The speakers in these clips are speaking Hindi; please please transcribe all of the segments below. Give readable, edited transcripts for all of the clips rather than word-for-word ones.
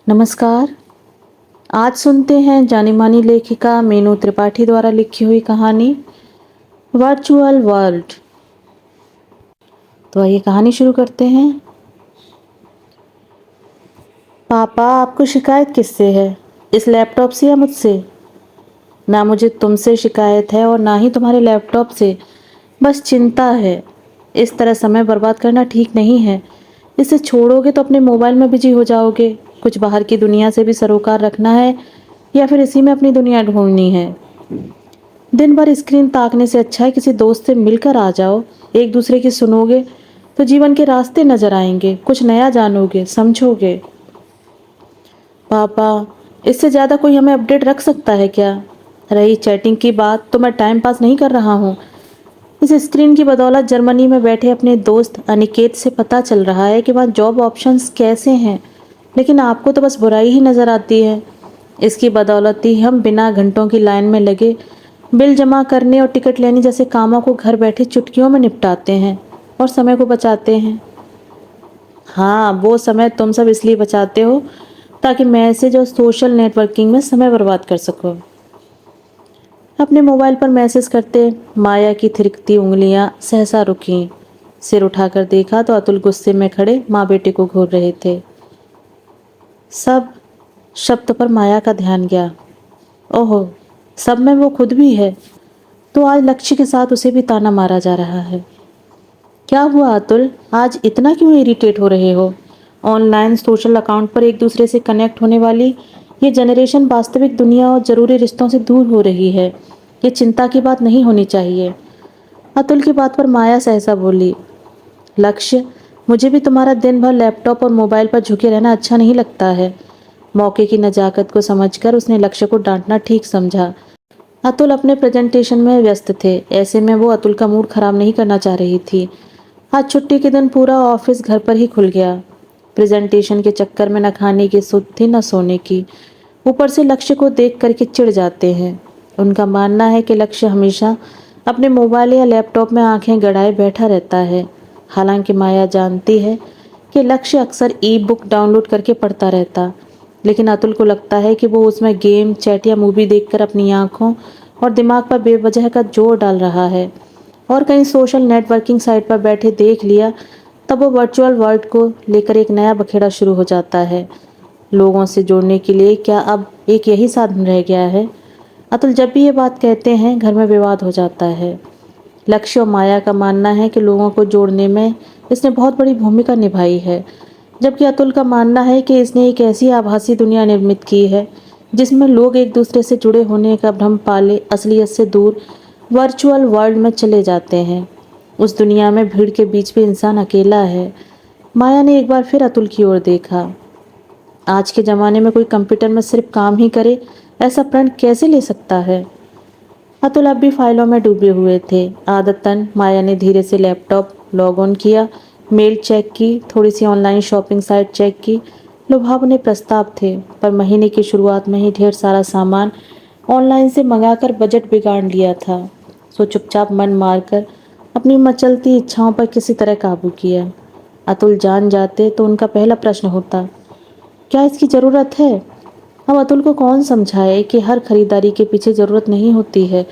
नमस्कार। आज सुनते हैं जानी मानी लेखिका मीनू त्रिपाठी द्वारा लिखी हुई कहानी वर्चुअल वर्ल्ड। तो आइए कहानी शुरू करते हैं। पापा, आपको शिकायत किससे है? इस लैपटॉप से या मुझसे? ना मुझे तुमसे शिकायत है और ना ही तुम्हारे लैपटॉप से, बस चिंता है। इस तरह समय बर्बाद करना ठीक नहीं है। इसे छोड़ोगे तो अपने मोबाइल में बिजी हो जाओगे। कुछ बाहर की दुनिया से भी सरोकार रखना है या फिर इसी में अपनी दुनिया ढूंढनी है? दिन भर स्क्रीन ताकने से अच्छा है किसी दोस्त से मिलकर आ जाओ। एक दूसरे की सुनोगे तो जीवन के रास्ते नजर आएंगे, कुछ नया जानोगे, समझोगे। पापा, इससे ज़्यादा कोई हमें अपडेट रख सकता है क्या? रही चैटिंग की बात, तो मैं टाइम पास नहीं कर रहा हूँ। इस स्क्रीन की बदौलत जर्मनी में बैठे अपने दोस्त अनिकेत से पता चल रहा है कि वहाँ जॉब ऑप्शंस कैसे हैं, लेकिन आपको तो बस बुराई ही नज़र आती है। इसकी बदौलत ही हम बिना घंटों की लाइन में लगे बिल जमा करने और टिकट लेने जैसे कामों को घर बैठे चुटकियों में निपटाते हैं और समय को बचाते हैं। हाँ, वो समय तुम सब इसलिए बचाते हो ताकि मैसेज और सोशल नेटवर्किंग में समय बर्बाद कर सको। अपने मोबाइल पर मैसेज करते माया की थिरकती उंगलियां सहसा रुकीं। सिर उठाकर देखा तो अतुल गुस्से में खड़े माँ बेटे को घूर रहे थे। सब शब्द पर माया का ध्यान गया। ओहो, सब में वो खुद भी है। तो आज लक्ष्य के साथ उसे भी ताना मारा जा रहा है। क्या हुआ अतुल, आज इतना क्यों इरिटेट हो रहे हो? ऑनलाइन सोशल अकाउंट पर एक दूसरे से कनेक्ट होने वाली ये जनरेशन वास्तविक दुनिया और जरूरी रिश्तों से दूर हो रही है। ये चिंता की बात नहीं होनी चाहिए। अतुल की बात पर माया सहसा बोली, लक्ष्य, मुझे भी तुम्हारा दिन भर लैपटॉप और मोबाइल पर झुके रहना अच्छा नहीं लगता है। मौके की नजाकत को समझकर उसने लक्ष्य को डांटना ठीक समझा। अतुल अपने प्रेजेंटेशन में व्यस्त थे, ऐसे में वो अतुल का मूड खराब नहीं करना चाह रही थी। आज छुट्टी के दिन पूरा ऑफिस घर पर ही खुल गया। प्रेजेंटेशन के चक्कर में न खाने की सुध थी न सोने की। ऊपर से लक्ष्य को देख करके चिढ़ जाते हैं। उनका मानना है कि लक्ष्य हमेशा अपने मोबाइल या लैपटॉप में आंखें गड़ाए बैठा रहता है। हालांकि माया जानती है कि लक्ष्य अक्सर ई बुक डाउनलोड करके पढ़ता रहता, लेकिन अतुल को लगता है कि वो उसमें गेम, चैट या मूवी देखकर अपनी आंखों और दिमाग पर बेवजह का जोर डाल रहा है। और कहीं सोशल नेटवर्किंग साइट पर बैठे देख लिया, तब वो वर्चुअल वर्ल्ड को लेकर एक नया बखेड़ा शुरू हो जाता है। लोगों से जोड़ने के लिए क्या अब एक यही साधन रह गया है? अतुल जब भी ये बात कहते हैं, घर में विवाद हो जाता है। लक्ष्य और माया का मानना है कि लोगों को जोड़ने में इसने बहुत बड़ी भूमिका निभाई है, जबकि अतुल का मानना है कि इसने एक ऐसी आभासी दुनिया निर्मित की है जिसमें लोग एक दूसरे से जुड़े होने का भ्रम पाले असलियत से दूर वर्चुअल वर्ल्ड में चले जाते हैं। उस दुनिया में भीड़ के बीच भी इंसान अकेला है। माया ने एक बार फिर अतुल की ओर देखा। आज के ज़माने में कोई कंप्यूटर में सिर्फ काम ही करे, ऐसा प्रण कैसे ले सकता है? अतुल अब भी फाइलों में डूबे हुए थे। आदतन माया ने धीरे से लैपटॉप लॉग ऑन किया, मेल चेक की, थोड़ी सी ऑनलाइन शॉपिंग साइट चेक की। लुभावने प्रस्ताव थे, पर महीने की शुरुआत में ही ढेर सारा सामान ऑनलाइन से मंगाकर बजट बिगाड़ लिया था। सो चुपचाप मन मारकर अपनी मचलती इच्छाओं पर किसी तरह काबू किया। अतुल जान जाते तो उनका पहला प्रश्न होता, क्या इसकी ज़रूरत है? अब अतुल को कौन समझाए कि हर खरीदारी के पीछे ज़रूरत नहीं होती है।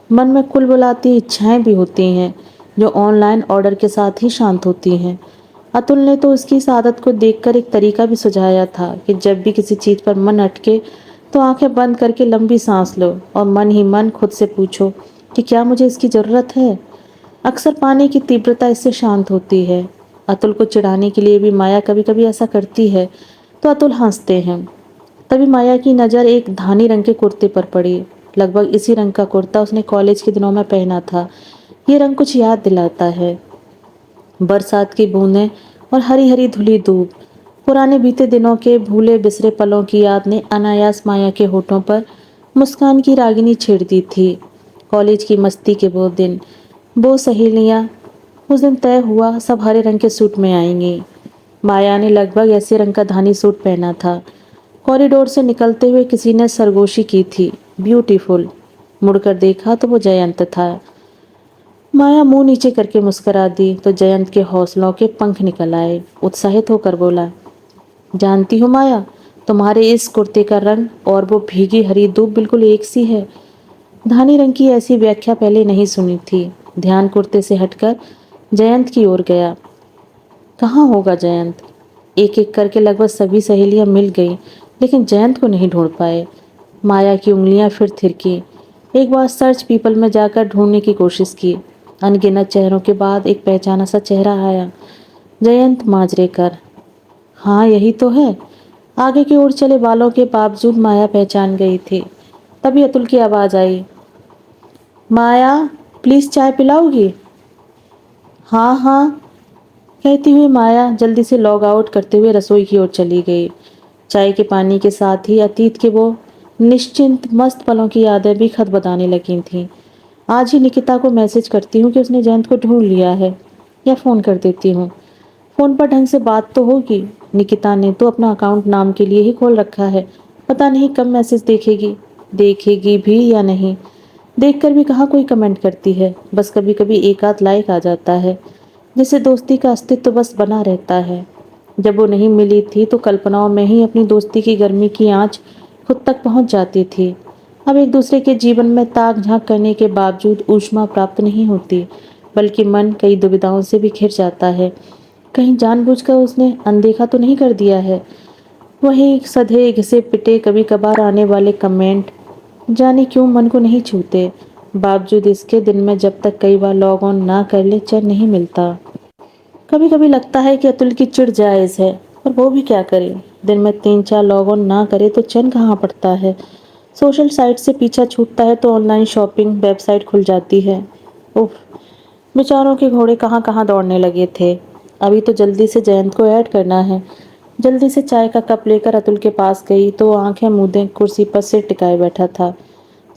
मन में कुलबुलाती इच्छाएं भी होती हैं, जो ऑनलाइन ऑर्डर के साथ ही शांत होती हैं। अतुल ने तो उसकी इस आदत को देखकर एक तरीका भी सुझाया था कि जब भी किसी चीज़ पर मन अटके तो आंखें बंद करके लंबी सांस लो और मन ही मन खुद से पूछो कि क्या मुझे इसकी ज़रूरत है। अक्सर पाने की तीव्रता इससे शांत होती है। अतुल को चिढ़ाने के लिए भी माया कभी कभी ऐसा करती है, तो अतुल हंसते हैं। तभी माया की नज़र एक धानी रंग के कुर्ते पर पड़ी। लगभग इसी रंग का कुर्ता उसने कॉलेज के दिनों में पहना था। ये रंग कुछ याद दिलाता है, बरसात की बूंदें और हरी हरी धुली धूप। पुराने बीते दिनों के भूले बिसरे पलों की याद ने अनायास माया के होठों पर मुस्कान की रागिनी छेड़ दी थी। कॉलेज की मस्ती के वो दिन, वो सहेलियाँ। उस दिन तय हुआ सब हरे रंग के सूट में आएंगी। माया ने लगभग ऐसे रंग का धानी सूट पहना था। कॉरिडोर से निकलते हुए किसी ने सरगोशी की थी, ब्यूटीफुल। मुड़कर देखा तो वो जयंत था। माया मुंह नीचे करके मुस्कुरा दी तो जयंत के हौसलों के पंख निकल आए। उत्साहित होकर बोला, जानती हो माया, तुम्हारे इस कुर्ते का रंग और वो भीगी हरी धूप बिल्कुल एक सी है। धानी रंग की ऐसी व्याख्या पहले नहीं सुनी थी। ध्यान कुर्ते से हटकर जयंत की ओर गया। कहाँ होगा जयंत? एक एक करके लगभग सभी सहेलियां मिल गईं, लेकिन जयंत को नहीं ढूंढ पाए। माया की उंगलियां फिर थिरकी। एक बार सर्च पीपल में जाकर ढूंढने की कोशिश की। अनगिनत चेहरों के बाद एक पहचाना सा चेहरा आया। जयंत माजरेकर। हाँ, यही तो है। आगे की ओर चले बालों के बावजूद माया पहचान गई थी। तभी अतुल की आवाज आई। माया, प्लीज चाय पिलाओगी? हाँ हाँ, कहती हुई माया जल्दी से लॉग आउट करते हुए रसोई की ओर चली गई। चाय के पानी के साथ ही अतीत के वो निश्चिंत मस्त पलों की यादें भी खत बताने लगी थीं। आज ही निकिता को मैसेज करती हूँ कि उसने जयंत को ढूंढ लिया है, या फ़ोन कर देती हूँ। फ़ोन पर ढंग से बात तो होगी। निकिता ने तो अपना अकाउंट नाम के लिए ही खोल रखा है। पता नहीं कब मैसेज देखेगी, देखेगी भी या नहीं। देखकर भी कहाँ कोई कमेंट करती है, बस कभी कभी एक आध लाइक आ जाता है, जिससे दोस्ती का अस्तित्व बस बना रहता है। जब वो नहीं मिली थी तो कल्पनाओं में ही अपनी दोस्ती की गर्मी की आंच खुद तक पहुंच जाती थी। अब एक दूसरे के जीवन में ताक झांक करने के बावजूद ऊष्मा प्राप्त नहीं होती, बल्कि मन कई दुविधाओं से भी घिर जाता है। कहीं जानबूझकर उसने अनदेखा तो नहीं कर दिया है? वही सधे घिसे पिटे कभी कभार आने वाले कमेंट जाने क्यों मन को नहीं छूते। बावजूद इसके दिन में जब तक कई बार लॉग ऑन ना कर ले चैन नहीं मिलता। कभी कभी लगता है कि अतुल की चिढ़ जायज़ है, पर वो भी क्या करे। दिन में 3-4 लॉग ऑन ना करे तो चैन कहाँ पड़ता है। सोशल साइट से पीछा छूटता है तो ऑनलाइन शॉपिंग वेबसाइट खुल जाती है। उफ, बेचारों के घोड़े कहाँ कहाँ दौड़ने लगे थे। अभी तो जल्दी से जयंत को ऐड करना है। जल्दी से चाय का कप लेकर अतुल के पास गई तो वो आंखें मूंदे कुर्सी पर सिर टिकाए बैठा था।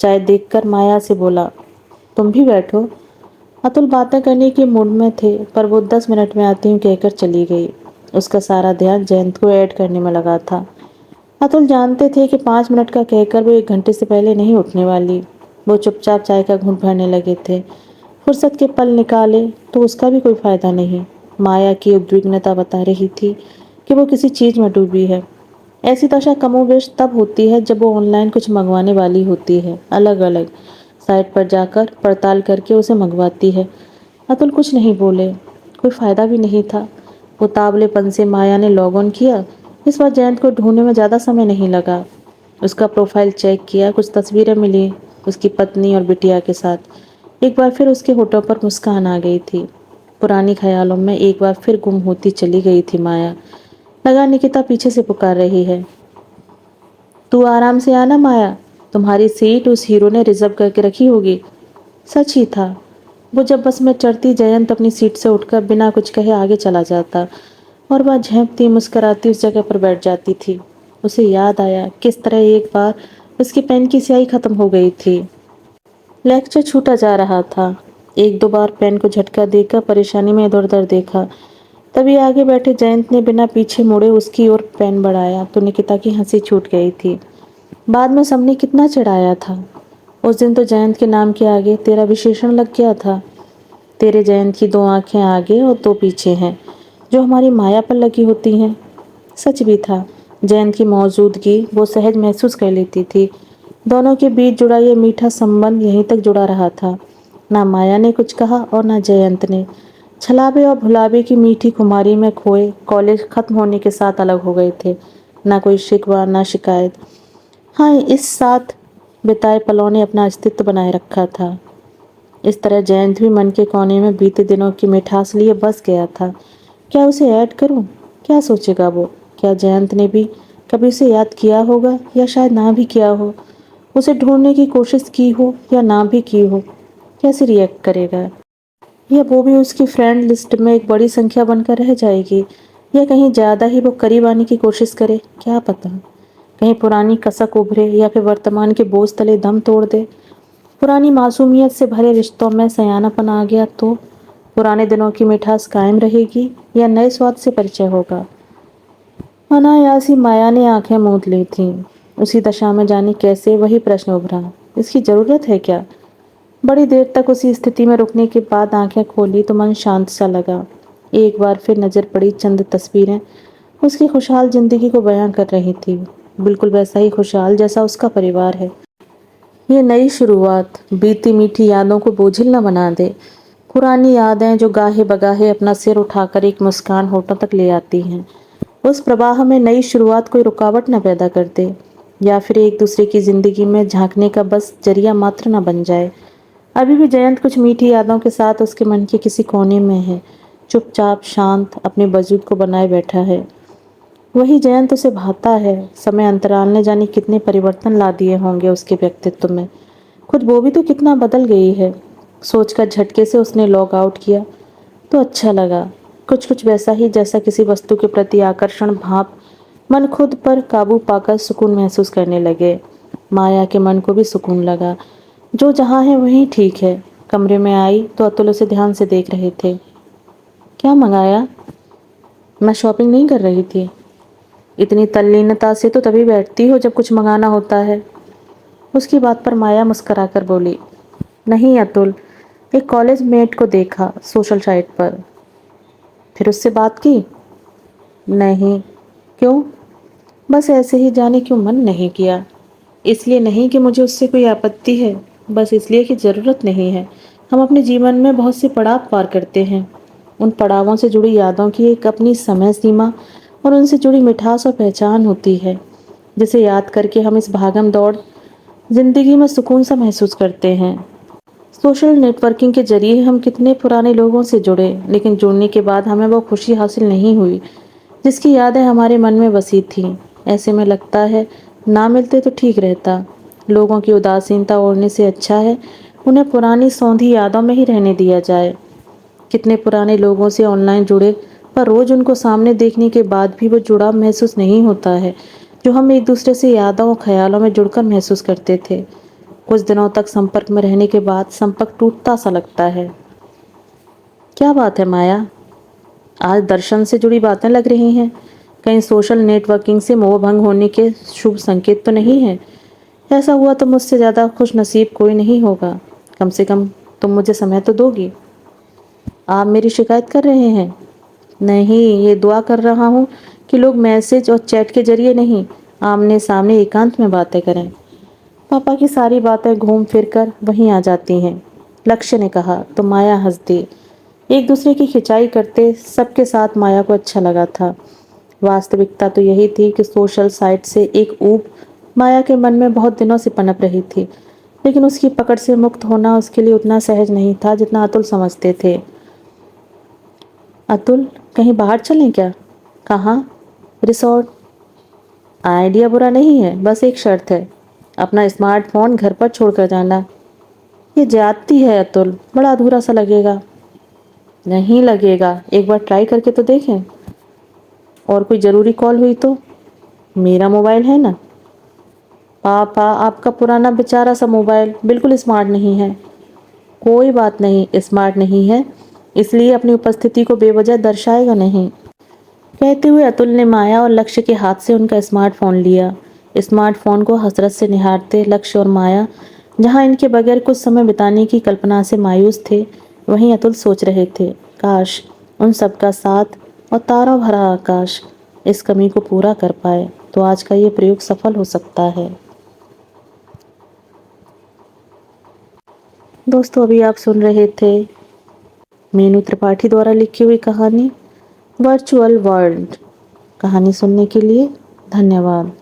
चाय देखकर माया से बोला, तुम भी बैठो। अतुल बातें करने के मूड में थे, पर वो 10 मिनट में आती हूँ कहकर चली गई। उसका सारा ध्यान जयंत को ऐड करने में लगा था। अतुल जानते थे कि 5 मिनट का कहकर वो 1 घंटे से पहले नहीं उठने वाली। वो चुपचाप चाय का घूंट भरने लगे थे। फुर्सत के पल निकाले तो उसका भी कोई फायदा नहीं। माया की उद्विग्नता बता रही थी कि वो किसी चीज में डूबी है। ऐसी दशा कमोबेश तब होती है जब वो ऑनलाइन कुछ मंगवाने वाली होती है। अलग अलग साइट पर जाकर पड़ताल करके उसे मंगवाती है। अतुल कुछ नहीं बोले, कोई फायदा भी नहीं था। उतावलेपन से माया ने लॉग ऑन किया। इस बार जयंत को ढूंढने में ज़्यादा समय नहीं लगा। उसका प्रोफाइल चेक किया, कुछ तस्वीरें मिली उसकी पत्नी और बिटिया के साथ। एक बार फिर उसके होठों पर मुस्कान आ गई थी। पुरानी ख्यालों में एक बार फिर गुम होती चली गई थी माया। लगा निकिता पीछे से पुकार रही है। तू आराम से आना माया, तुम्हारी सीट उस हीरो ने रिजर्व करके रखी होगी। सच ही था। वो जब बस में चढ़ती जयंत अपनी सीट से उठकर बिना कुछ कहे आगे चला जाता और वह झेंपती मुस्कुराती उस जगह पर बैठ जाती थी। उसे याद आया किस तरह एक बार उसकी पेन की स्याही खत्म हो गई थी। लेक्चर छूटा जा रहा था। 1-2 बार पेन को झटका देकर परेशानी में इधर उधर देखा। तभी आगे बैठे जयंत ने बिना पीछे मुड़े उसकी ओर पेन बढ़ाया तो निकिता की हंसी छूट गई थी। बाद में सबने कितना चिढ़ाया था। उस दिन तो जयंत के नाम के आगे तेरा विशेषण लग गया था। तेरे जयंत की 2 आंखें आगे और 2 पीछे हैं, जो हमारी माया पर लगी होती हैं। सच भी था। जयंत की मौजूदगी वो सहज महसूस कर लेती थी। दोनों के बीच जुड़ा ये मीठा संबंध यहीं तक जुड़ा रहा था। ना माया ने कुछ कहा और ना जयंत ने। छलावे और भुलावे की मीठी खुमारी में खोए कॉलेज खत्म होने के साथ अलग हो गए थे। ना कोई शिकवा ना शिकायत। हाँ, इस साथ बिताए पलों ने अपना अस्तित्व बनाए रखा था। इस तरह जयंत भी मन के कोने में बीते दिनों की मिठास लिए बस गया था। क्या उसे ऐड करूं? क्या सोचेगा वो? क्या जयंत ने भी कभी उसे याद किया होगा, या शायद ना भी किया हो? उसे ढूंढने की कोशिश की हो या ना भी की हो? कैसे रिएक्ट करेगा? या वो भी उसकी फ्रेंड लिस्ट में एक बड़ी संख्या बनकर रह जाएगी, या कहीं ज़्यादा ही वो करीब आने की कोशिश करे? क्या पता। कहीं पुरानी कसक उभरे या फिर वर्तमान के बोझ तले दम तोड़ दे। पुरानी मासूमियत से भरे रिश्तों में सयानापन आ गया तो पुराने दिनों की मिठास कायम रहेगी या नए स्वाद से परिचय होगा। अनायास ही माया ने आंखें मूंद ली थीं। उसी दशा में जाने कैसे वही प्रश्न उभरा, इसकी जरूरत है क्या? बड़ी देर तक उसी स्थिति में रुकने के बाद आंखें खोली तो मन शांत सा लगा। एक बार फिर नजर पड़ी चंद तस्वीरें उसकी खुशहाल जिंदगी को बयां कर रही थी। बिल्कुल वैसा ही खुशहाल जैसा उसका परिवार है। ये नई शुरुआत बीती मीठी यादों को बोझिल न बना दे। पुरानी यादें जो गाहे बगाहे अपना सिर उठाकर एक मुस्कान होठों तक ले आती हैं, उस प्रवाह में नई शुरुआत कोई रुकावट न पैदा कर दे, या फिर एक दूसरे की जिंदगी में झांकने का बस जरिया मात्र न बन जाए। अभी भी जयंत कुछ मीठी यादों के साथ उसके मन के किसी कोने में है, चुपचाप शांत अपने वजूद को बनाए बैठा है। वही जयंत उसे भाता है। समय अंतराल ने जाने कितने परिवर्तन ला दिए होंगे उसके व्यक्तित्व में। खुद वो भी तो कितना बदल गई है। सोचकर झटके से उसने लॉग आउट किया तो अच्छा लगा। कुछ कुछ वैसा ही जैसा किसी वस्तु के प्रति आकर्षण भाव मन खुद पर काबू पाकर सुकून महसूस करने लगे। माया के मन को भी सुकून लगा। जो जहाँ है वहीं ठीक है। कमरे में आई तो अतुल उसे ध्यान से देख रहे थे। क्या मंगाया? मैं शॉपिंग नहीं कर रही थी। इतनी तल्लीनता से तो तभी बैठती हो जब कुछ मंगाना होता है। उसकी बात पर माया मुस्कुराकर बोली, नहीं अतुल, एक कॉलेज मेट को देखा सोशल साइट पर। फिर उससे बात की? नहीं। क्यों? बस ऐसे ही, जाने क्यों मन नहीं किया। इसलिए नहीं कि मुझे उससे कोई आपत्ति है, बस इसलिए कि ज़रूरत नहीं है। हम अपने जीवन में बहुत से पड़ाव पार करते हैं। उन पड़ावों से जुड़ी यादों की एक अपनी समय सीमा और उनसे जुड़ी मिठास और पहचान होती है, जिसे याद करके हम इस भागम दौड़ जिंदगी में सुकून सा महसूस करते हैं। सोशल नेटवर्किंग के जरिए हम कितने पुराने लोगों से जुड़े, लेकिन जुड़ने के बाद हमें वो खुशी हासिल नहीं हुई जिसकी यादें हमारे मन में बसी थीं। ऐसे में लगता है ना मिलते तो ठीक रहता। लोगों की उदासीनता ओढ़ने से अच्छा है उन्हें पुरानी सौंधी यादों में ही रहने दिया जाए। कितने पुराने लोगों से ऑनलाइन जुड़े, पर रोज उनको सामने देखने के बाद भी वो जुड़ाव महसूस नहीं होता है जो हम एक दूसरे से यादों और ख्यालों में जुड़कर महसूस करते थे। कुछ दिनों तक संपर्क में रहने के बाद संपर्क टूटता सा लगता है। क्या बात है माया? आज दर्शन से जुड़ी बातें लग रही हैं। कहीं सोशल नेटवर्किंग से मोह भंग होने के शुभ संकेत तो नहीं है? ऐसा हुआ तो मुझसे ज़्यादा खुश नसीब कोई नहीं होगा। कम से कम तुम मुझे समय तो दोगी। आप मेरी शिकायत कर रहे हैं? नहीं, ये दुआ कर रहा हूँ कि लोग मैसेज और चैट के जरिए नहीं, आमने सामने एकांत में बातें करें। पापा की सारी बातें घूम फिर कर वहीं आ जाती हैं, लक्ष्य ने कहा तो माया हंस दी। एक दूसरे की खिंचाई करते सबके साथ माया को अच्छा लगा था। वास्तविकता तो यही थी कि सोशल साइट से एक ऊब माया के मन में बहुत दिनों से पनप रही थी, लेकिन उसकी पकड़ से मुक्त होना उसके लिए उतना सहज नहीं था जितना अतुल समझते थे। अतुल, कहीं बाहर चलें क्या? कहाँ? रिसोर्ट। आइडिया बुरा नहीं है, बस एक शर्त है, अपना स्मार्टफोन घर पर छोड़कर जाना। ये ज्यादती है अतुल, बड़ा अधूरा सा लगेगा। नहीं लगेगा, एक बार ट्राई करके तो देखें। और कोई ज़रूरी कॉल हुई तो? मेरा मोबाइल है ना। पापा, आपका पुराना बेचारा सा मोबाइल बिल्कुल स्मार्ट नहीं है। कोई बात नहीं, स्मार्ट नहीं है इसलिए अपनी उपस्थिति को बेवजह दर्शाएगा नहीं। कहते हुए अतुल ने माया और लक्ष्य के हाथ से उनका स्मार्टफोन लिया। स्मार्टफोन को हसरत से निहारते लक्ष्य और माया जहां इनके बगैर कुछ समय बिताने की कल्पना से मायूस थे, वहीं अतुल सोच रहे थे, काश उन सबका साथ और तारों भरा आकाश इस कमी को पूरा कर पाए तो आज का ये प्रयोग सफल हो सकता है। दोस्तों, अभी आप सुन रहे थे मीनू त्रिपाठी द्वारा लिखी हुई कहानी वर्चुअल वर्ल्ड। कहानी सुनने के लिए धन्यवाद।